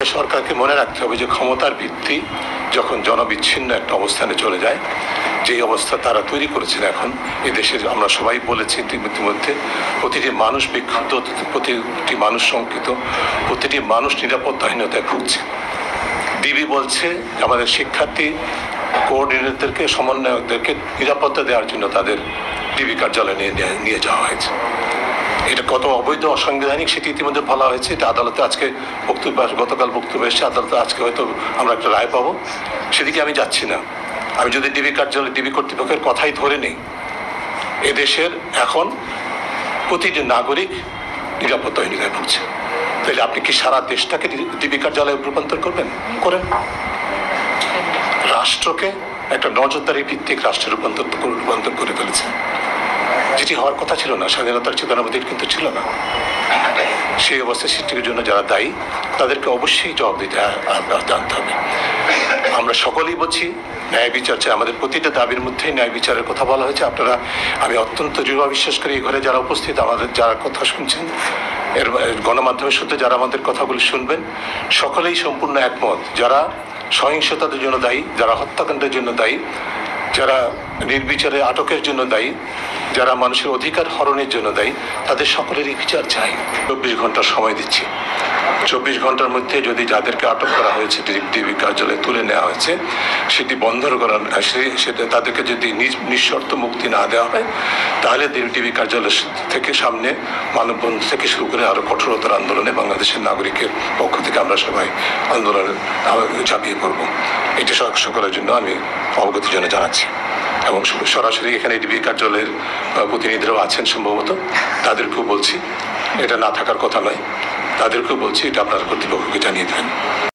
সরকারকে মনে রাখতে হবে যে ক্ষমতার ভিত্তি যখন জনবিচ্ছিন্ন একটা অবস্থানে চলে যায়, যেই অবস্থা তারা তৈরি করেছেন এখন এই দেশের, আমরা সবাই বলেছি ইতিমধ্যে, প্রতিটি মানুষ বিক্ষুব্ধ, প্রতিটি মানুষ শঙ্কিত, প্রতিটি মানুষ নিরাপত্তাহীনতায় ভুগছে। ডিবি বলছে আমাদের শিক্ষার্থী কোঅর্ডিনেটরদেরকে, সমন্বয়কদেরকে নিরাপত্তা দেওয়ার জন্য তাদের ডিবি কার্যালয়ে নিয়ে যাওয়া হয়েছে। এটা কত অবৈধ, অসাংবিধানিক সেটি ইতিমধ্যে বলা হয়েছে। এটা আদালতে আজকে গতকাল বক্তব্য এসেছে, আদালতে আজকে হয়তো আমরা একটা রায় পাবো। সেদিকে আমি যাচ্ছি না। আমি যদি ডিবি কার্যালয়, ডিবি কর্তৃপক্ষের কথাই ধরে নেই, এদেশের এখন প্রতিটি নাগরিক নিরাপত্তাহীনতায় ভুগছে। তাহলে আপনি কি সারা দেশটাকে ডিবি কার্যালয়ে রূপান্তর করবেন? করেন। রাষ্ট্রকে একটা নজরদারি ভিত্তিক রাষ্ট্রে রূপান্তর করে ফেলেছে, যেটি হওয়ার কথা ছিল না। স্বাধীনতার চেতনাবোধের কিন্তু ছিল না। সেই অবস্থা সৃষ্টির জন্য যারা দায়ী তাদেরকে অবশ্যই জবাব দিতে জানতে হবে। আমরা সকলেই বলছি ন্যায় বিচার চাই। আমাদের প্রতিটা দাবির মধ্যেই ন্যায় বিচারের কথা বলা হয়েছে। আপনারা, আমি অত্যন্ত দৃঢ় বিশ্বাস করি, এই ঘরে যারা উপস্থিত, আমাদের যারা কথা শুনছেন, এর গণমাধ্যমের সূত্রে যারা আমাদের কথাগুলি শুনবেন, সকলেই সম্পূর্ণ একমত। যারা সহিংসতার জন্য দায়ী, যারা হত্যাকাণ্ডের জন্য দায়ী, যারা নির্বিচারে আটকের জন্য দায়ী, যারা মানুষের অধিকার হরণের জন্য দায়ী, তাদের সকলেরই বিচার চাই। 24 ঘন্টার সময় দিচ্ছি। 24 ঘন্টার মধ্যে যদি যাদেরকে আটক করা হয়েছে, ডিবি কার্যালয়ে তুলে নেওয়া হয়েছে, সেটি বন্ধ করা, সেটা তাদেরকে যদি নিঃশর্ত মুক্তি না দেওয়া হয়, তাহলে ডিবি কার্যালয় থেকে সামনে মানববন্ধন থেকে শুরু করে আরও কঠোরতার আন্দোলনে বাংলাদেশের নাগরিকের পক্ষ থেকে আমরা সবাই আন্দোলনে ঝাঁপিয়ে পড়ব। এটা সকলের জন্য আমি অবগতির জন্য জানাচ্ছি। এবং সরাসরি এখানে ডিবি কার্যালয়ের প্রতিনিধিরাও আছেন সম্ভবত, তাদেরকেও বলছি এটা না থাকার কথা নয়, তাদেরকেও বলছি এটা আপনার কর্তৃপক্ষকে জানিয়ে দেবেন।